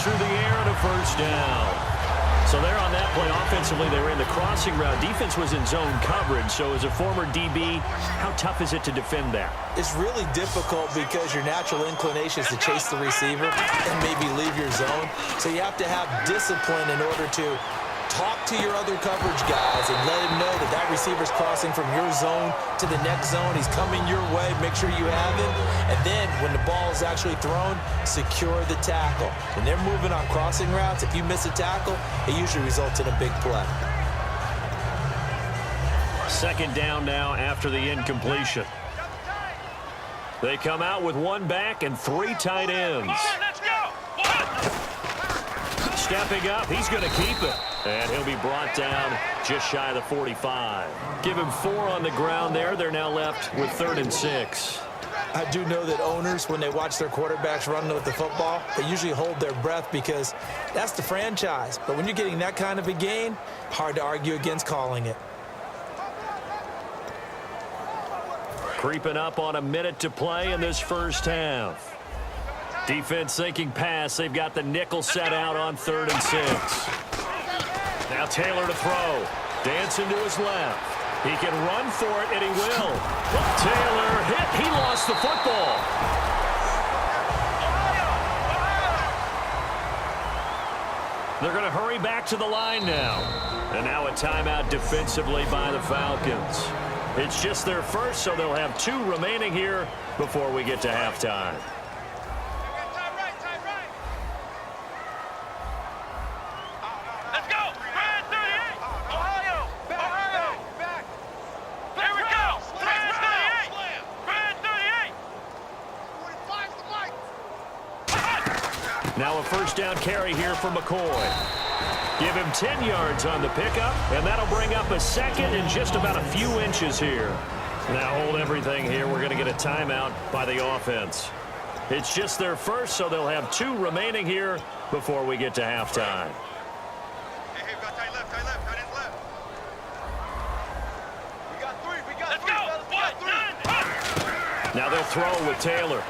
through the air and a first down. So there on that play, offensively, they ran the crossing route. Defense was in zone coverage. So as a former DB, how tough is it to defend that? It's really difficult because your natural inclination is to chase the receiver and maybe leave your zone. So you have to have discipline in order to talk to your other coverage guys and let him know that that receiver's crossing from your zone to the next zone. He's coming your way. Make sure you have him. And then when the ball is actually thrown, secure the tackle. When they're moving on crossing routes, if you miss a tackle, it usually results in a big play. Second down now after the incompletion. They come out with one back and three tight ends. Stepping up, he's going to keep it. And he'll be brought down just shy of the 45. Give him 4 on the ground there. They're now left with 3rd and 6. I do know that owners, when they watch their quarterbacks running with the football, they usually hold their breath because that's the franchise. But when you're getting that kind of a gain, hard to argue against calling it. Creeping up on a minute to play in this first half. Defense thinking pass. They've got the nickel set out on 3rd and 6. Now Taylor to throw. Dancing to his left. He can run for it, and he will. Taylor hit. He lost the football. They're going to hurry back to the line now. And now a timeout defensively by the Falcons. It's just their first, so they'll have 2 remaining here before we get to halftime. Now a first down carry here for McCoy. Give him 10 yards on the pickup, and that'll bring up a second and just about a few inches here. Now hold everything here. We're going to get a timeout by the offense. It's just their first, so they'll have 2 remaining here before we get to halftime. Hey, we got tight left, tight left, tight ends left. We got 3, we got 3. Now they'll throw with Taylor.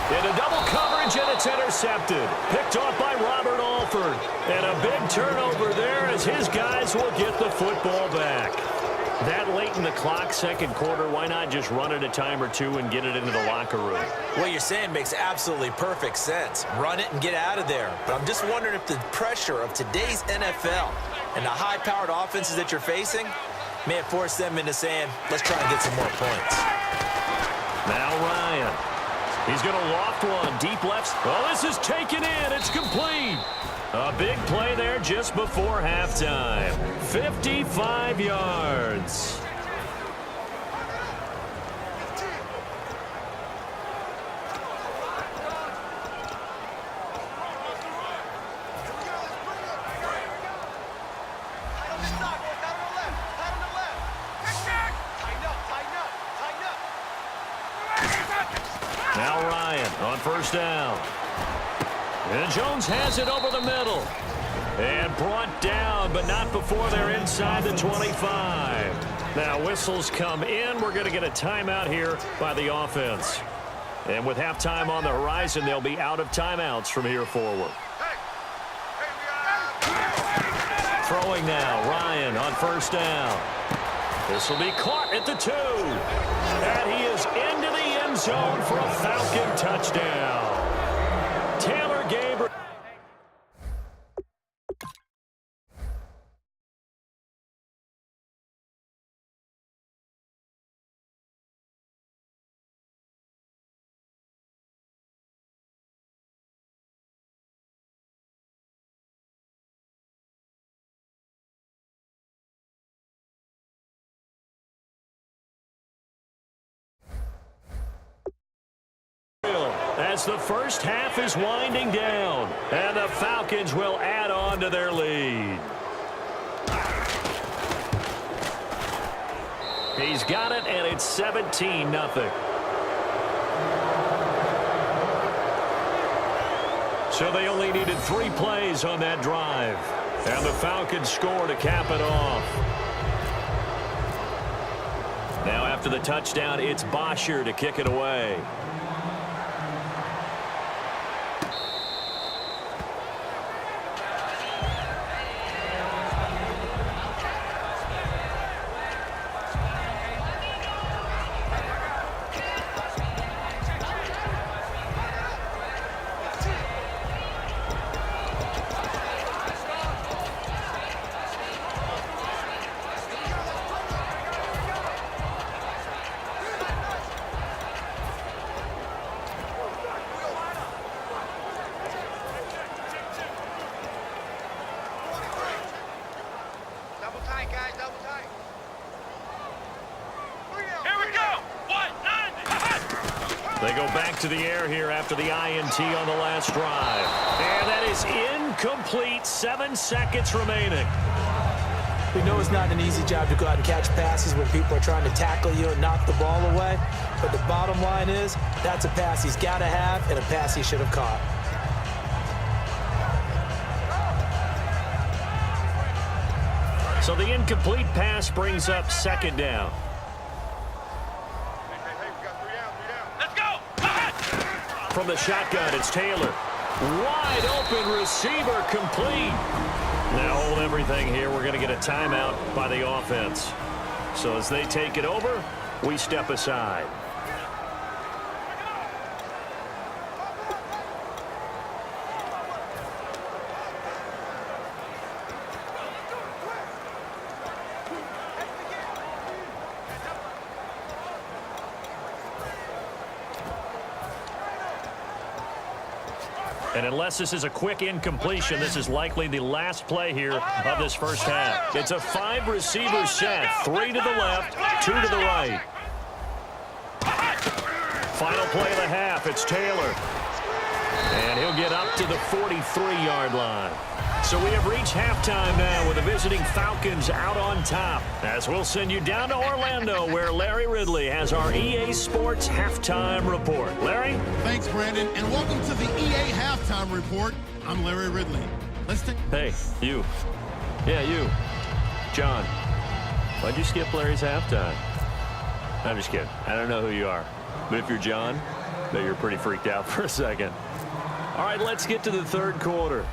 Into double coverage, and it's intercepted. Picked off by Robert Alford. And a big turnover there as his guys will get the football back. That late in the clock, second quarter, why not just run it a time or 2 and get it into the locker room? What you're saying makes absolutely perfect sense. Run it and get out of there. But I'm just wondering if the pressure of today's NFL and the high-powered offenses that you're facing may have forced them into saying, let's try and get some more points. Now Ryan. He's going to loft one, deep left. Oh, this is taken in. It's complete. A big play there just before halftime. 55 yards. Now Ryan on first down. And Jones has it over the middle. And brought down, but not before they're inside the 25. Now whistles come in. We're going to get a timeout here by the offense. And with halftime on the horizon, they'll be out of timeouts from here forward. Throwing now, Ryan on first down. This will be caught at the 2. And he is into the end zone for a Falcon touchdown. Taylor Gabriel. As the first half is winding down, and the Falcons will add on to their lead. He's got it, and it's 17-0. So they only needed 3 plays on that drive, and the Falcons score to cap it off. Now after the touchdown, it's Bosher to kick it away. Double tight, guys, double tight. Here we go. 1-9. They go back to the air here after the INT on the last drive. And that is incomplete. 7 seconds remaining. We know it's not an easy job to go out and catch passes when people are trying to tackle you and knock the ball away. But the bottom line is, that's a pass he's got to have and a pass he should have caught. So the incomplete pass brings up second down. Hey, we got 3 down. Let's go. From the shotgun, it's Taylor. Wide open receiver complete. Now hold everything here. We're going to get a timeout by the offense. So as they take it over, we step aside. And unless this is a quick incompletion, this is likely the last play here of this first half. It's a 5-receiver set, 3 to the left, 2 to the right. Final play of the half, it's Taylor. And he'll get up to the 43-yard line. So we have reached halftime now with the visiting Falcons out on top. As we'll send you down to Orlando, where Larry Ridley has our EA Sports Halftime Report. Larry? Thanks, Brandon, and welcome to the EA Halftime Report. I'm Larry Ridley. Let's take... Hey, you. Yeah, you. John. Why'd you skip Larry's halftime? I'm just kidding. I don't know who you are. But if you're John, I bet you're pretty freaked out for a second. All right, let's get to the third quarter.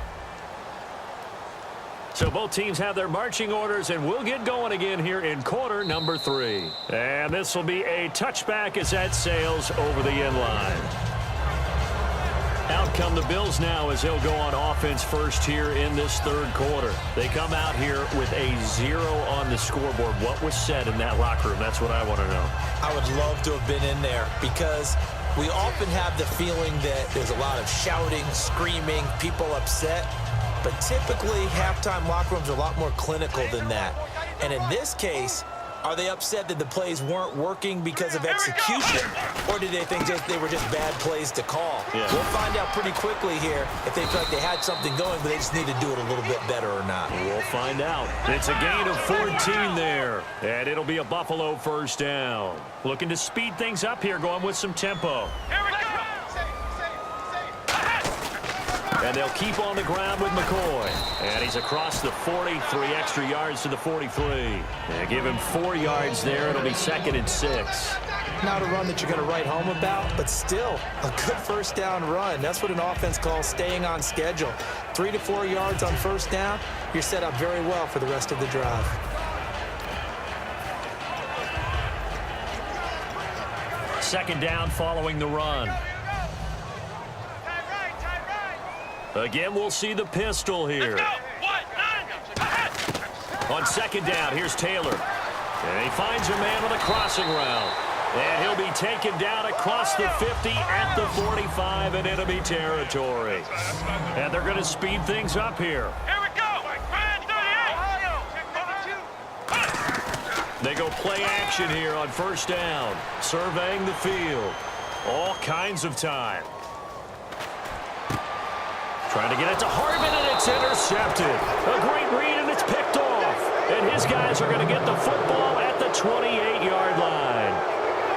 So both teams have their marching orders, and we'll get going again here in quarter number 3. And this will be a touchback as that sails over the end line. Out come the Bills now as they'll go on offense first here in this third quarter. They come out here with a 0 on the scoreboard. What was said in that locker room? That's what I want to know. I would love to have been in there because we often have the feeling that there's a lot of shouting, screaming, people upset. But typically, halftime locker rooms are a lot more clinical than that. And in this case, are they upset that the plays weren't working because of execution? Or did they think they were just bad plays to call? Yeah. We'll find out pretty quickly here if they feel like they had something going, but they just need to do it a little bit better or not. We'll find out. It's a gain of 14 there. And it'll be a Buffalo first down. Looking to speed things up here, going with some tempo. Here we go. And they'll keep on the ground with McCoy. And he's across the 40, 3 extra yards to the 43. And give him 4 yards there. It'll be 2nd and 6. Not a run that you're going to write home about, but still a good first down run. That's what an offense calls staying on schedule. 3 to 4 yards on first down, you're set up very well for the rest of the drive. Second down following the run. Again, we'll see the pistol here. On second down, here's Taylor. And he finds a man on the crossing route. And he'll be taken down across the 50 at the 45 in enemy territory. And they're going to speed things up here. Here we go. They go play action here on first down. Surveying the field. All kinds of time. Trying to get it to Harvin, and it's intercepted. A great read, and it's picked off. And his guys are going to get the football at the 28-yard line.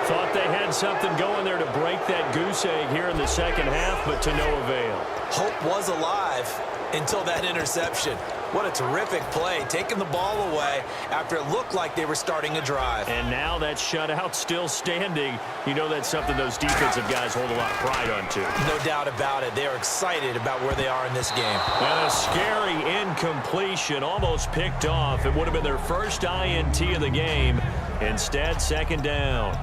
Thought they had something going there to break that goose egg here in the second half, but to no avail. Hope was alive until that interception. What a terrific play, taking the ball away after it looked like they were starting a drive. And now that shutout still standing. You know that's something those defensive guys hold a lot of pride on, too. No doubt about it. They are excited about where they are in this game. And a scary incompletion, almost picked off. It would have been their first INT of the game. Instead, second down.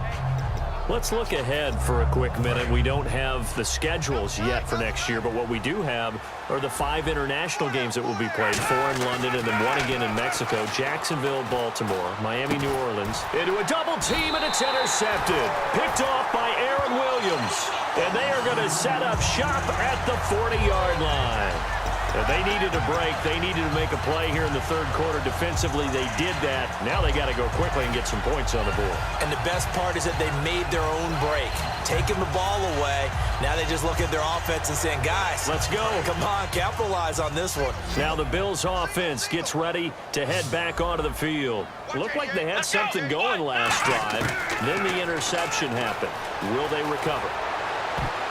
Let's look ahead for a quick minute. We don't have the schedules yet for next year, but what we do have are the 5 international games that will be played, 4 in London and then 1 again in Mexico, Jacksonville, Baltimore, Miami, New Orleans. Into a double team, and it's intercepted. Picked off by Aaron Williams. And they are going to set up shop at the 40-yard line. They needed a break. They needed to make a play here in the third quarter. Defensively, they did that. Now they got to go quickly and get some points on the board. And the best part is that they made their own break, taking the ball away. Now they just look at their offense and saying, guys, let's go. Come on, capitalize on this one. Now the Bills offense gets ready to head back onto the field. Looked like they had something going last drive. Then the interception happened. Will they recover?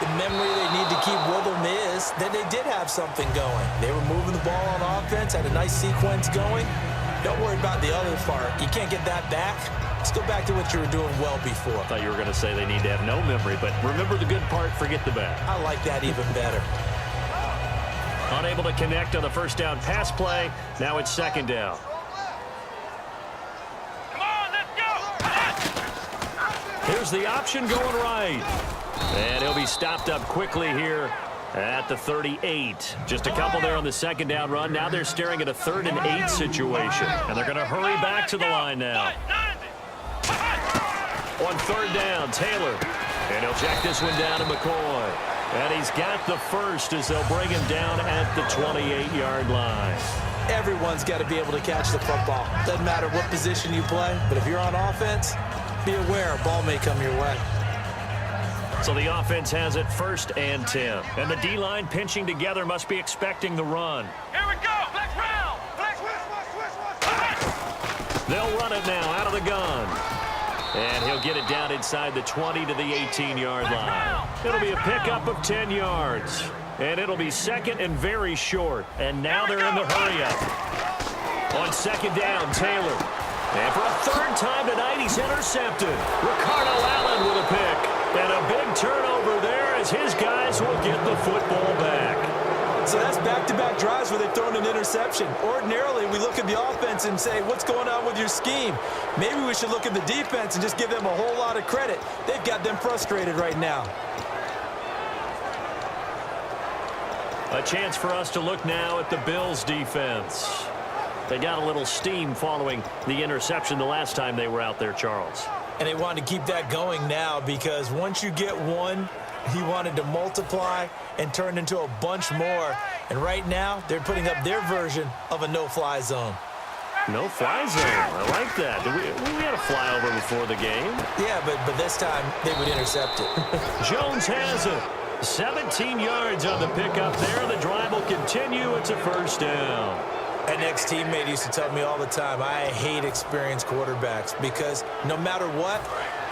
The memory they need to keep with them is that they did have something going. They were moving the ball on offense, had a nice sequence going. Don't worry about the other part. You can't get that back. Let's go back to what you were doing well before. I thought you were going to say they need to have no memory, but remember the good part, forget the bad. I like that even better. Unable to connect on the first down pass play. Now it's second down. Come on, let's go! Here's the option going right. And he'll be stopped up quickly here at the 38. Just a couple there on the second down run. Now they're staring at a 3rd and 8 situation. And they're going to hurry back to the line now. On third down, Taylor. And he'll check this one down to McCoy. And he's got the first as they'll bring him down at the 28-yard line. Everyone's got to be able to catch the football. Doesn't matter what position you play, but if you're on offense, be aware a ball may come your way. So the offense has it 1st and 10. And the D-line pinching together must be expecting the run. Here we go! Flex round! Flex, They'll run it now out of the gun. And he'll get it down inside the 20 to the 18-yard line. It'll be a pickup of 10 yards. And it'll be second and very short. And now they're in the hurry-up. On second down, Taylor. And for a 3rd time tonight, he's intercepted. Ricardo Allen with a pick. And a big turnover there as his guys will get the football back. So that's back-to-back drives where they've thrown an interception. Ordinarily, we look at the offense and say, what's going on with your scheme? Maybe we should look at the defense and just give them a whole lot of credit. They've got them frustrated right now. A chance for us to look now at the Bills' defense. They got a little steam following the interception the last time they were out there, Charles. And they wanted to keep that going now because once you get one, he wanted to multiply and turn into a bunch more. And right now, they're putting up their version of a no-fly zone. No-fly zone. I like that. We had a flyover before the game. Yeah, but this time they would intercept it. Jones has it. 17 yards on the pickup there. The drive will continue. It's a first down. An ex-teammate used to tell me all the time, I hate experienced quarterbacks because no matter what,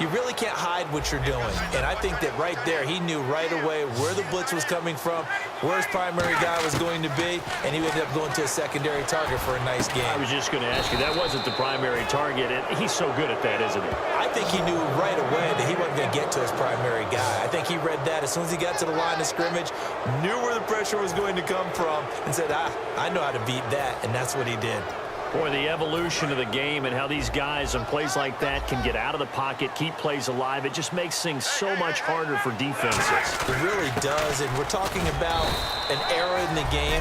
you really can't hide what you're doing. And I think that right there, he knew right away where the blitz was coming from, where his primary guy was going to be, and he ended up going to a secondary target for a nice game. I was just going to ask you, that wasn't the primary target, and he's so good at that, isn't he? I think he knew right away that he wasn't going to get to his primary guy. I think he read that as soon as he got to the line of scrimmage, knew where the pressure was going to come from, and said, I know how to beat that, and that's what he did. Boy, the evolution of the game and how these guys on plays like that can get out of the pocket, keep plays alive, it just makes things so much harder for defenses. It really does, and we're talking about an era in the game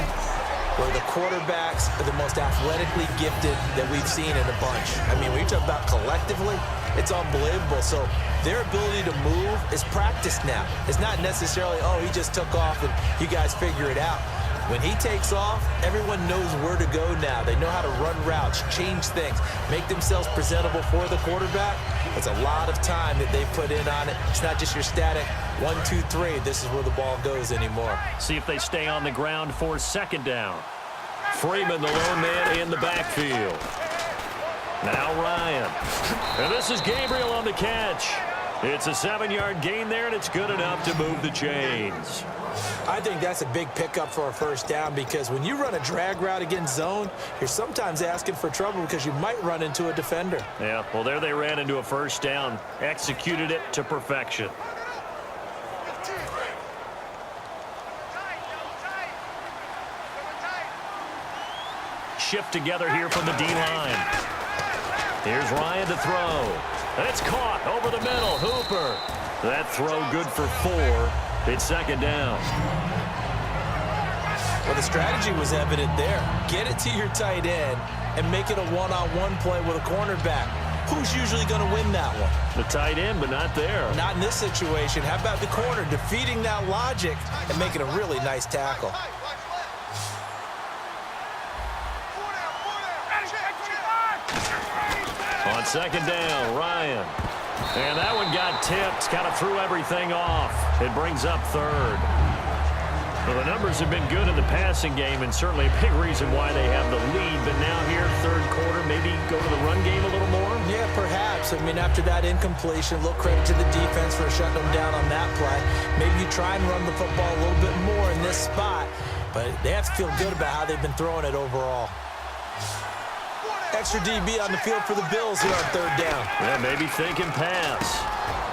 where the quarterbacks are the most athletically gifted that we've seen in a bunch. I mean, when you talk about collectively, it's unbelievable. So their ability to move is practiced now. It's not necessarily, oh, he just took off and you guys figure it out. When he takes off, everyone knows where to go now. They know how to run routes, change things, make themselves presentable for the quarterback. It's a lot of time that they put in on it. It's not just your static 1, 2, 3. This is where the ball goes anymore. See if they stay on the ground for second down. Freeman, the lone man in the backfield. Now Ryan. And this is Gabriel on the catch. It's a 7-yard gain there, and it's good enough to move the chains. I think that's a big pickup for a first down because when you run a drag route against zone, you're sometimes asking for trouble because you might run into a defender. Yeah, well, there they ran into a first down. Executed it to perfection. Shift together here from the D-line. Here's Ryan to throw. And it's caught over the middle. Hooper. That throw good for 4. It's second down. Well, the strategy was evident there. Get it to your tight end and make it a one-on-one play with a cornerback. Who's usually going to win that one? The tight end, but not there. Not in this situation. How about the corner defeating that logic and making a really nice tackle? On second down, Ryan. And that one got tipped, kind of threw everything off. It brings up third. Well, the numbers have been good in the passing game, and certainly a big reason why they have the lead. But now here, third quarter, maybe go to the run game a little more? Yeah, perhaps. I mean, after that incompletion, a little credit to the defense for shutting them down on that play. Maybe you try and run the football a little bit more in this spot, but they have to feel good about how they've been throwing it overall. Extra DB on the field for the Bills here on third down. Yeah, maybe thinking pass.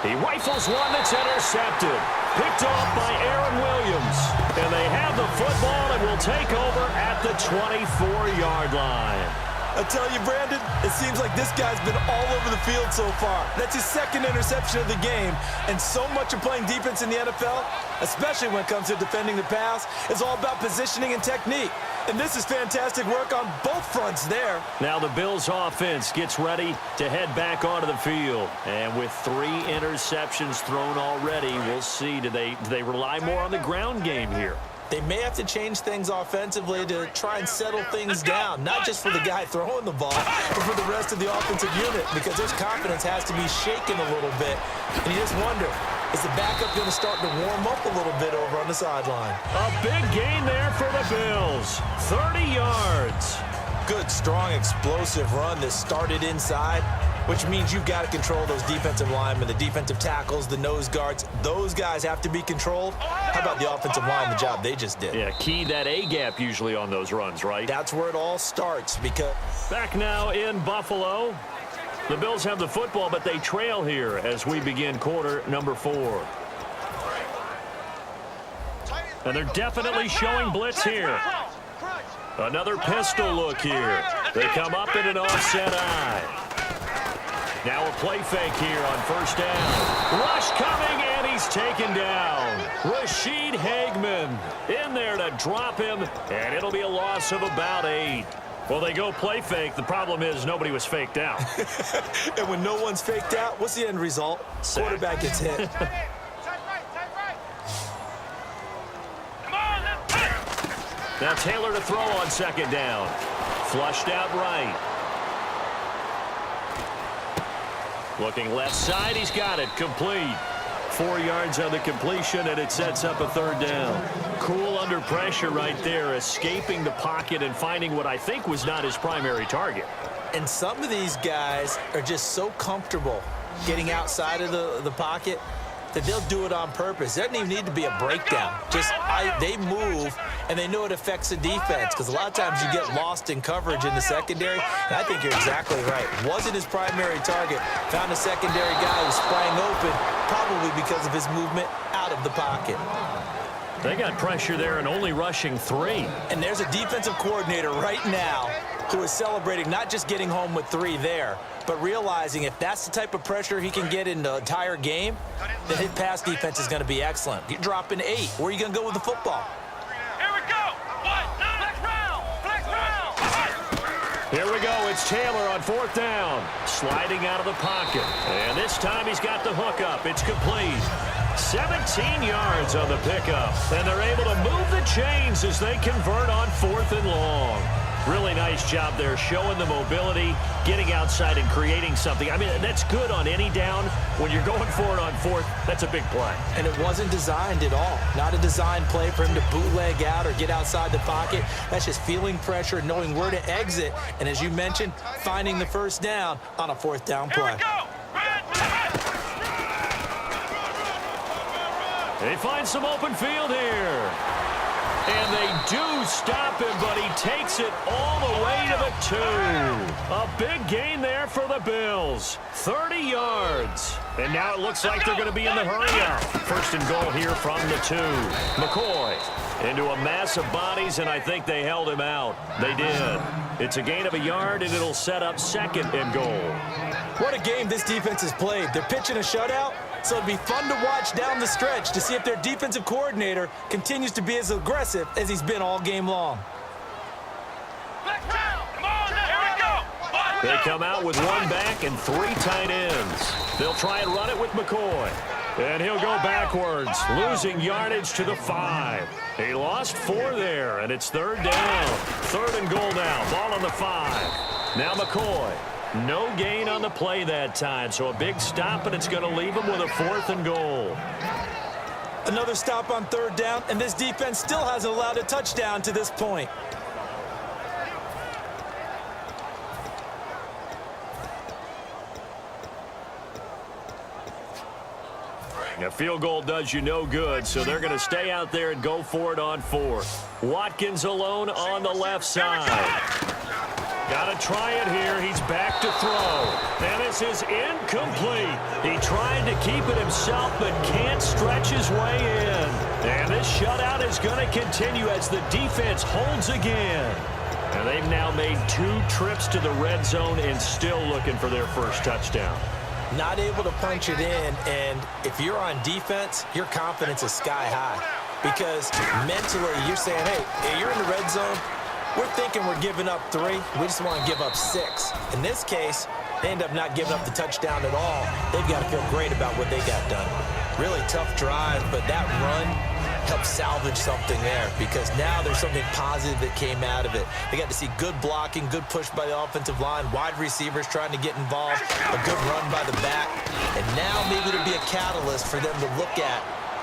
He rifles one that's intercepted. Picked off by Aaron Williams. And they have the football and will take over at the 24-yard line. I tell you, Brandon, it seems like this guy's been all over the field so far. That's his second interception of the game. And so much of playing defense in the NFL, especially when it comes to defending the pass, is all about positioning and technique. And this is fantastic work on both fronts there. Now the Bills offense gets ready to head back onto the field. And with 3 interceptions thrown already, we'll see. Do they rely more on the ground game here? They may have to change things offensively to try and settle things down, not just for the guy throwing the ball, but for the rest of the offensive unit, because his confidence has to be shaken a little bit. And you just wonder, is the backup going to start to warm up a little bit over on the sideline? A big gain there for the Bills. 30 yards. Good, strong, explosive run that started inside, which means you've got to control those defensive linemen, the defensive tackles, the nose guards. Those guys have to be controlled. How about the offensive line, the job they just did? Yeah, key that A-gap usually on those runs, right? That's where it all starts. Because back now in Buffalo. The Bills have the football, but they trail here as we begin quarter number 4. And they're definitely showing blitz here. Another pistol look here. They come up in an offset eye. Now a play fake here on first down. Rush coming, and he's taken down. Rashid Hageman in there to drop him, and it'll be a loss of about 8. Well, they go play fake. The problem is nobody was faked out. And when no one's faked out, what's the end result? Quarterback gets hit. Now Taylor to throw on second down. Flushed out right. Looking left side, he's got it. Complete. 4 yards on the completion, and it sets up a third down. Cool under pressure right there, escaping the pocket and finding what I think was not his primary target. And some of these guys are just so comfortable getting outside of the pocket that they'll do it on purpose. There doesn't even need to be a breakdown. They move, and they know it affects the defense, because a lot of times you get lost in coverage in the secondary, and I think you're exactly right. Wasn't his primary target. Found a secondary guy who sprang open, probably because of his movement out of the pocket. They got pressure there and only rushing 3. And there's a defensive coordinator right now who is celebrating not just getting home with 3 there, but realizing if that's the type of pressure he can get in the entire game, then his pass defense is going to be excellent. You're dropping 8. Where are you going to go with the football? Here we go. Flex round. Flex round. Here we go. It's Taylor on fourth down. Sliding out of the pocket. And this time he's got the hook up. It's complete. 17 yards on the pickup. And they're able to move the chains as they convert on 4th and long. Really nice job there, showing the mobility, getting outside and creating something. I mean, that's good on any down. When you're going for it on 4th, that's a big play. And it wasn't designed at all. Not a designed play for him to bootleg out or get outside the pocket. That's just feeling pressure, knowing where to exit, and as you mentioned, finding the first down on a 4th down play. Here we go. They find some open field here. And they do stop him, but he takes it all the way to the 2. A big gain there for the Bills. 30 yards. And now it looks like they're going to be in the hurry-up. First and goal here from the 2. McCoy into a mass of bodies, and I think they held him out. They did. It's a gain of a yard, and it'll set up second and goal. What a game this defense has played. They're pitching a shutout, so it'll be fun to watch down the stretch to see if their defensive coordinator continues to be as aggressive as he's been all game long. They come out with one back and 3 tight ends. They'll try and run it with McCoy. And he'll go backwards, losing yardage to the 5. He lost 4 there, and it's third down. Third and goal now. Ball on the 5. Now McCoy. No gain on the play that time, so a big stop, and it's going to leave him with a 4th and goal. Another stop on third down, and this defense still hasn't allowed a touchdown to this point. A field goal does you no good, so they're going to stay out there and go for it on 4th. Watkins alone on the left side. Got to try it here. He's back to throw. And this is incomplete. He tried to keep it himself, but can't stretch his way in. And this shutout is going to continue as the defense holds again. And they've now made 2 trips to the red zone and still looking for their first touchdown. Not able to punch it in, and if you're on defense, your confidence is sky high. Because mentally, you're saying, hey, you're in the red zone. We're thinking we're giving up 3. We just want to give up 6. In this case, they end up not giving up the touchdown at all. They've got to feel great about what they got done. Really tough drive, but that run helped salvage something there because now there's something positive that came out of it. They got to see good blocking, good push by the offensive line, wide receivers trying to get involved, a good run by the back, and now maybe it'll be a catalyst for them to look at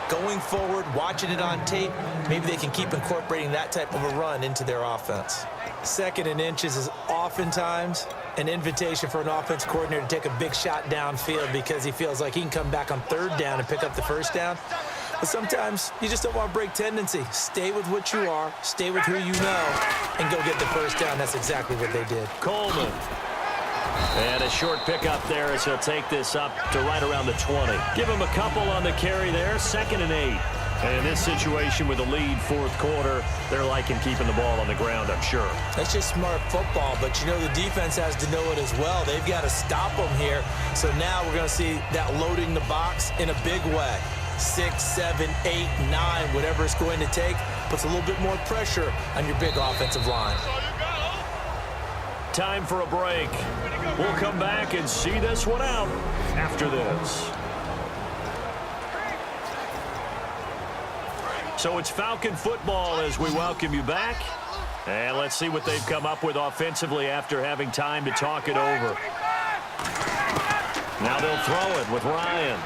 going forward, watching it on tape. Maybe they can keep incorporating that type of a run into their offense. 2nd and inches is oftentimes an invitation for an offense coordinator to take a big shot downfield because he feels like he can come back on 3rd down and pick up the 1st down. But sometimes you just don't want to break tendency. Stay with what you are, stay with who you know, and go get the 1st down. That's exactly what they did. Coleman. And a short pickup there as he'll take this up to right around the 20. Give him a couple on the carry there, 2nd and 8. And in this situation with the lead 4th quarter, they're liking keeping the ball on the ground, I'm sure. That's just smart football, but you know the defense has to know it as well. They've got to stop them here. So now we're going to see that loading the box in a big way. 6, 7, 8, 9, whatever it's going to take, puts a little bit more pressure on your big offensive line. Time for a break. We'll come back and see this one out after this. So it's Falcon football as we welcome you back. And let's see what they've come up with offensively after having time to talk it over. Now they'll throw it with Ryan.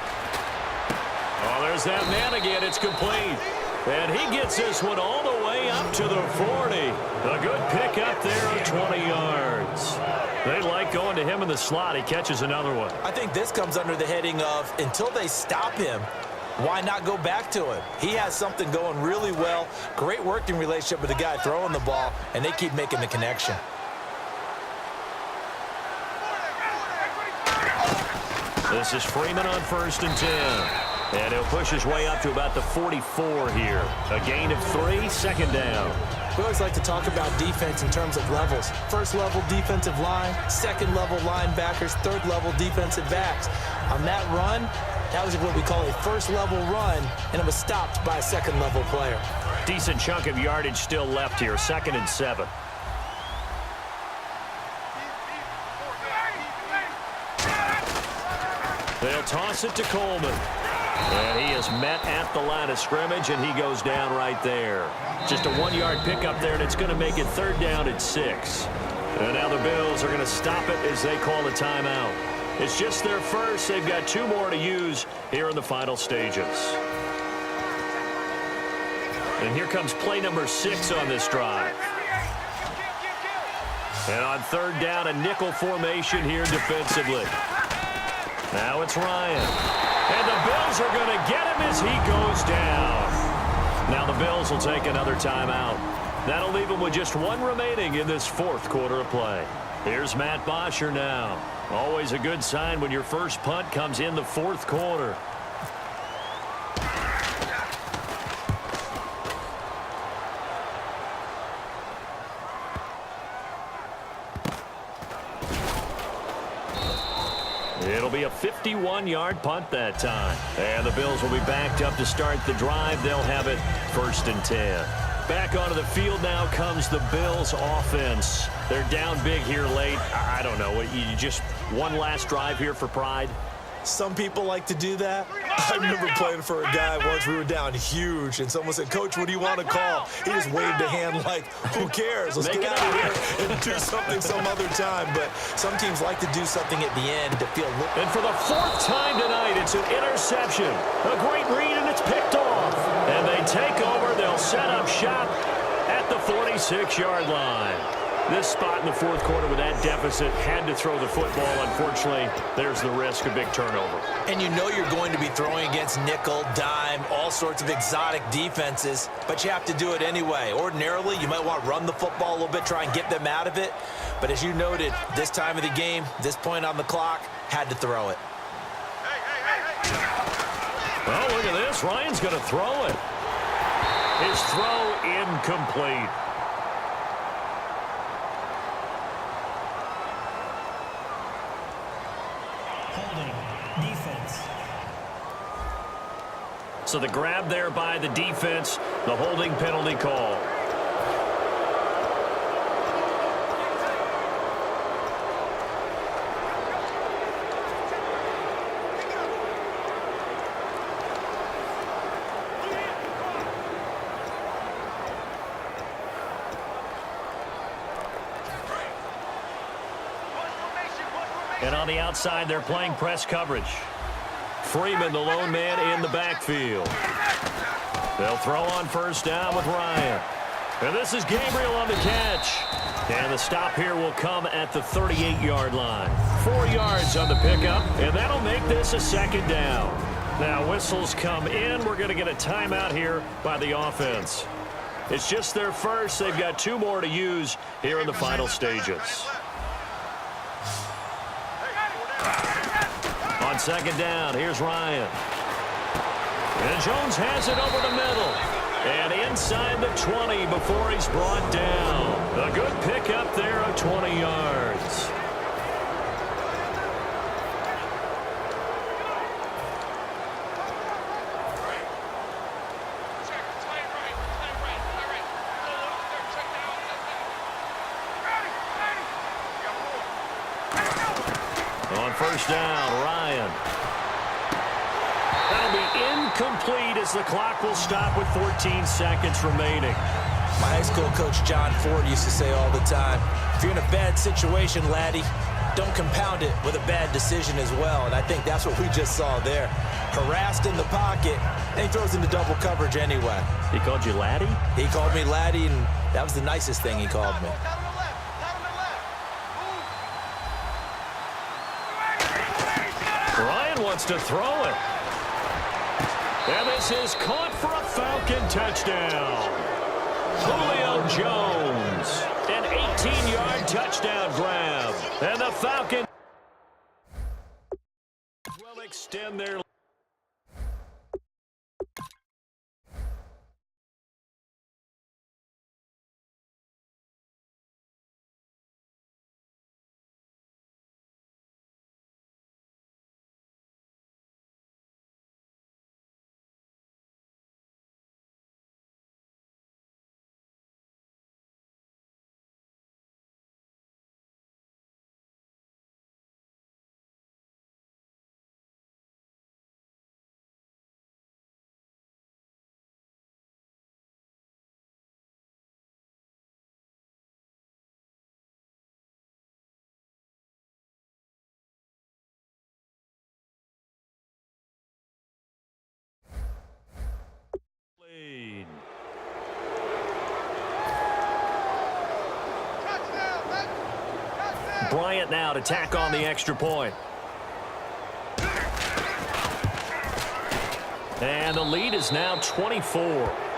Oh, there's that man again. It's complete. And he gets this one all the way up to the 40. A good pick up there of 20 yards. They like going to him in the slot. He catches another one. I think this comes under the heading of until they stop him, why not go back to him? He has something going really well. Great working relationship with the guy throwing the ball, and they keep making the connection. This is Freeman on 1st and 10. And he'll push his way up to about the 44 here. A gain of 3, 2nd down. We always like to talk about defense in terms of levels. 1st level defensive line, 2nd level linebackers, 3rd level defensive backs. On that run, that was what we call a 1st level run, and it was stopped by a 2nd level player. Decent chunk of yardage still left here, 2nd and 7. They'll toss it to Coleman. And he is met at the line of scrimmage, and he goes down right there. Just a 1-yard pickup there, and it's going to make it 3rd down at 6. And now the Bills are going to stop it as they call a timeout. It's just their first. They've got 2 more to use here in the final stages. And here comes play number 6 on this drive. And on 3rd down, a nickel formation here defensively. Now it's Ryan. And the Bills are going to get him as he goes down. Now the Bills will take another timeout. That'll leave them with just one remaining in this fourth quarter of play. Here's Matt Bosher now. Always a good sign when your first punt comes in the fourth quarter. It'll be a 51-yard punt that time. And the Bills will be backed up to start the drive. They'll have it 1st and 10. Back onto the field now comes the Bills offense. They're down big here late. I don't know. You just one last drive here for pride? Some people like to do that. I remember playing for a guy once. We were down huge, and someone said, "Coach, what do you want to call?" He just waved a hand like, who cares? Let's get out of here and do something some other time. But some teams like to do something at the end to feel. And for the 4th time tonight, it's an interception. A great read, and it's picked off. And they take over. They'll set up shop at the 46-yard line. This spot in the fourth quarter with that deficit had to throw the football. Unfortunately, there's the risk of big turnover. And you know you're going to be throwing against nickel, dime, all sorts of exotic defenses, but you have to do it anyway. Ordinarily, you might want to run the football a little bit, try and get them out of it. But as you noted, this time of the game, this point on the clock, had to throw it. Oh, look at this. Ryan's going to throw it. His throw incomplete. So the grab there by the defense, the holding penalty call. And on the outside, they're playing press coverage. Freeman, the lone man in the backfield. They'll throw on 1st down with Ryan. And this is Gabriel on the catch. And the stop here will come at the 38-yard line. 4 yards on the pickup, and that'll make this a 2nd down. Now whistles come in. We're going to get a timeout here by the offense. It's just their first. They've got 2 more to use here in the final stages. On 2nd down, here's Ryan. And Jones has it over the middle. And inside the 20 before he's brought down. A good pickup there of 20 yards. On 1st down, Ryan. That'll be incomplete as the clock will stop with 14 seconds remaining. My high school coach, John Ford, used to say all the time, if you're in a bad situation, laddie, don't compound it with a bad decision as well. And I think that's what we just saw there. Harassed in the pocket, and he throws into double coverage anyway. He called you laddie? He called me laddie, and that was the nicest thing he called me. Ryan wants to throw it. And this is caught for a Falcon touchdown. Julio Jones, an 18-yard touchdown grab. And the Falcons will extend their lead. Bryant now to tack on the extra point. And the lead is now 24.